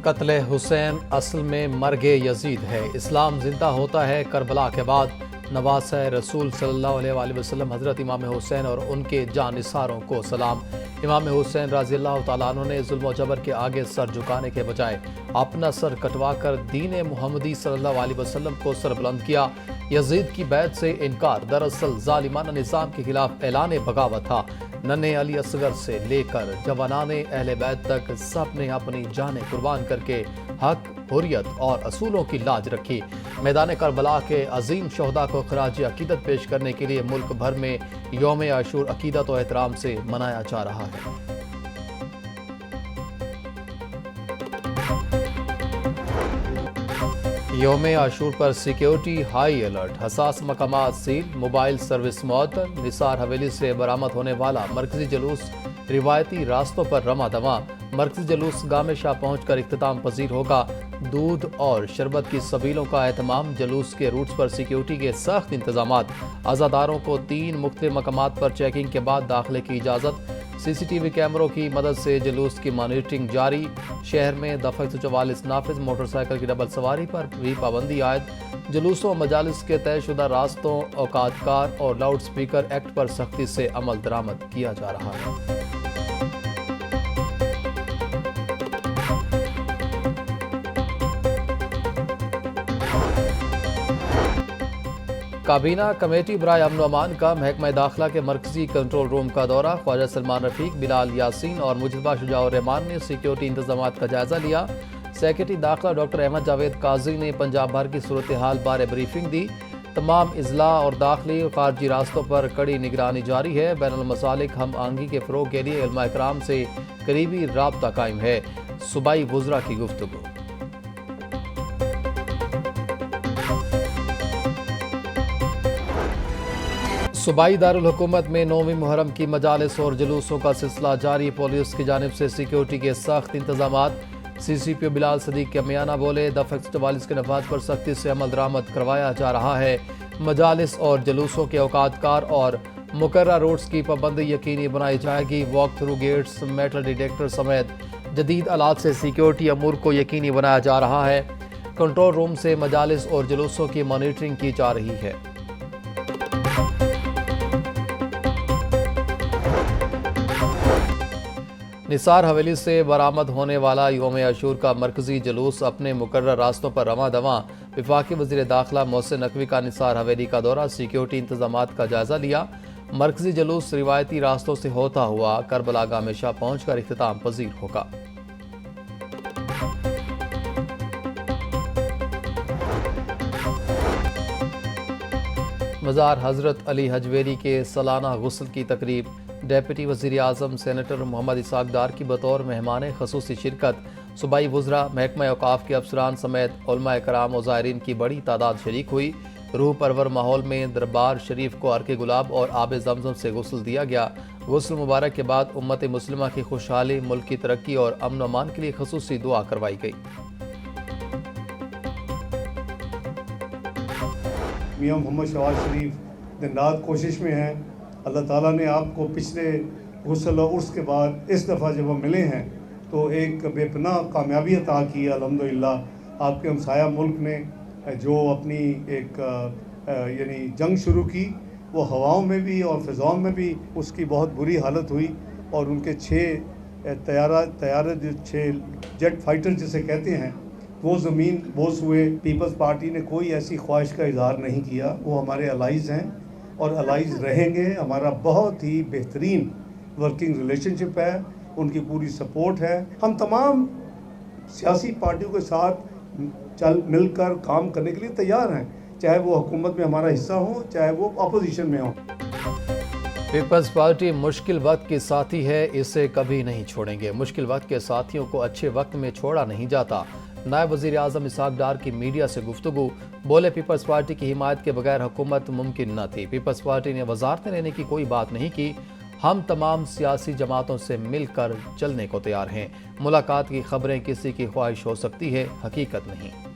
قتل حسین اصل میں مرگ یزید ہے۔ اسلام زندہ ہوتا ہے کربلا کے بعد۔ نواسہ رسول صلی اللہ علیہ وآلہ وسلم حضرت امام حسین اور ان کے جانثاروں کو سلام۔ امام حسین رضی اللہ تعالیٰ عنہ نے ظلم و جبر کے آگے سر جھکانے کے بجائے اپنا سر کٹوا کر دین محمدی صلی اللہ علیہ وسلم کو سر بلند کیا۔ یزید کی بیعت سے انکار دراصل ظالمانہ نظام کے خلاف اعلان بغاوت تھا۔ ننھے علی اصغر سے لے کر جوانان اہل بیت تک سب نے اپنی جانیں قربان کر کے حق، حریت اور اصولوں کی لاج رکھی۔ میدان کربلا کے عظیم شہداء کو خراج عقیدت پیش کرنے کے لیے ملک بھر میں یوم عاشور عقیدت و احترام سے منایا جا رہا ہے۔ یوم عاشور پر سیکیورٹی ہائی الرٹ، حساس مقامات سیل، موبائل سروس معطل۔ نثار حویلی سے برآمد ہونے والا مرکزی جلوس روایتی راستوں پر رواں دواں۔ مرکزی جلوس گام شاہ پہنچ کر اختتام پذیر ہوگا۔ دودھ اور شربت کی سبیلوں کا اہتمام۔ جلوس کے روٹس پر سیکیورٹی کے سخت انتظامات۔ عزاداروں کو 3 مختلف مقامات پر چیکنگ کے بعد داخلے کی اجازت۔ سی سی ٹی وی کیمروں کی مدد سے جلوس کی مانیٹرنگ جاری۔ شہر میں دفعہ 144 نافذ۔ موٹر سائیکل کی ڈبل سواری پر بھی پابندی عائد۔ جلوسوں و مجالس کے طے شدہ راستوں، اوقات کار اور لاؤڈ سپیکر ایکٹ پر سختی سے عمل درآمد کیا جا رہا ہے۔ کابینہ کمیٹی برائے امن و امان کا محکمہ داخلہ کے مرکزی کنٹرول روم کا دورہ۔ خواجہ سلمان رفیق، بلال یاسین اور مجتبیٰ شجاع الرحمان نے سیکیورٹی انتظامات کا جائزہ لیا۔ سیکرٹری داخلہ ڈاکٹر احمد جاوید قاضی نے پنجاب بھر کی صورتحال بارے بریفنگ دی۔ تمام اضلاع اور داخلی اور خارجی راستوں پر کڑی نگرانی جاری ہے۔ بین المسالک ہم آہنگی کے فروغ کے لیے علماء کرام سے قریبی رابطہ قائم ہے۔ صوبائی وزراء کی گفتگو۔ صوبائی دارالحکومت میں 9ویں محرم کی مجالس اور جلوسوں کا سلسلہ جاری۔ پولیس کی جانب سے سیکیورٹی کے سخت انتظامات۔ سی سی پی او بلال صدیق کے میانہ بولے، دفعہ 144 کے نفاذ پر سختی سے عمل درآمد کروایا جا رہا ہے۔ مجالس اور جلوسوں کے اوقات کار اور مقررہ روٹس کی پابندی یقینی بنائی جائے گی۔ Walk through gates, metal detector سمیت جدید آلات سے سیکیورٹی امور کو یقینی بنایا جا رہا ہے۔ کنٹرول روم سے مجالس اور جلوسوں کی مانیٹرنگ کی جا رہی ہے۔ نثار حویلی سے برآمد ہونے والا یوم عاشور کا مرکزی جلوس اپنے مقررہ راستوں پر رواں دواں۔ وفاقی وزیر داخلہ محسن نقوی کا نثار حویلی کا دورہ، سیکیورٹی انتظامات کا جائزہ لیا۔ مرکزی جلوس روایتی راستوں سے ہوتا ہوا کربلا گام شاہ پہنچ کر اختتام پذیر ہوگا۔ مزار حضرت علی حجویری کے سالانہ غسل کی تقریب۔ ڈیپٹی وزیر اعظم سینیٹر محمد اسحاق ڈار کی بطور مہمان خصوصی شرکت۔ صوبائی وزراء، محکمہ اوقاف کے افسران سمیت علماء کرام و زائرین کی بڑی تعداد شریک ہوئی۔ روح پرور ماحول میں دربار شریف کو عرق گلاب اور آب زمزم سے غسل دیا گیا۔ غسل مبارک کے بعد امت مسلمہ کی خوشحالی، ملک کی ترقی اور امن و امان کے لیے خصوصی دعا کروائی گئی۔ میاں محمد شہباز شریف دن رات کوشش میں ہیں۔ اللہ تعالیٰ نے آپ کو پچھلے غسل و عرس کے بعد اس دفعہ جب وہ ملے ہیں تو ایک بے پناہ کامیابی عطا کی ہے الحمدللہ۔ آپ کے ہمسایہ ملک نے جو اپنی ایک یعنی جنگ شروع کی، وہ ہواؤں میں بھی اور فضاؤں میں بھی اس کی بہت بری حالت ہوئی، اور ان کے 6 طیارے جو 6 جیٹ فائٹر جسے کہتے ہیں وہ زمین بوس ہوئے۔ پیپلز پارٹی نے کوئی ایسی خواہش کا اظہار نہیں کیا۔ وہ ہمارے الائز ہیں اور الائز رہیں گے۔ ہمارا بہت ہی بہترین ورکنگ ریلیشن شپ ہے، ان کی پوری سپورٹ ہے۔ ہم تمام سیاسی پارٹیوں کے ساتھ مل کر کام کرنے کے لیے تیار ہیں، چاہے وہ حکومت میں ہمارا حصہ ہوں، چاہے وہ اپوزیشن میں ہوں۔ پیپلز پارٹی مشکل وقت کی ساتھی ہے، اسے کبھی نہیں چھوڑیں گے۔ مشکل وقت کے ساتھیوں کو اچھے وقت میں چھوڑا نہیں جاتا۔ نائب وزیر اعظم اسحاق ڈار کی میڈیا سے گفتگو۔ بولے، پیپلز پارٹی کی حمایت کے بغیر حکومت ممکن نہ تھی۔ پیپلز پارٹی نے وزارتیں لینے کی کوئی بات نہیں کی۔ ہم تمام سیاسی جماعتوں سے مل کر چلنے کو تیار ہیں۔ ملاقات کی خبریں کسی کی خواہش ہو سکتی ہے، حقیقت نہیں۔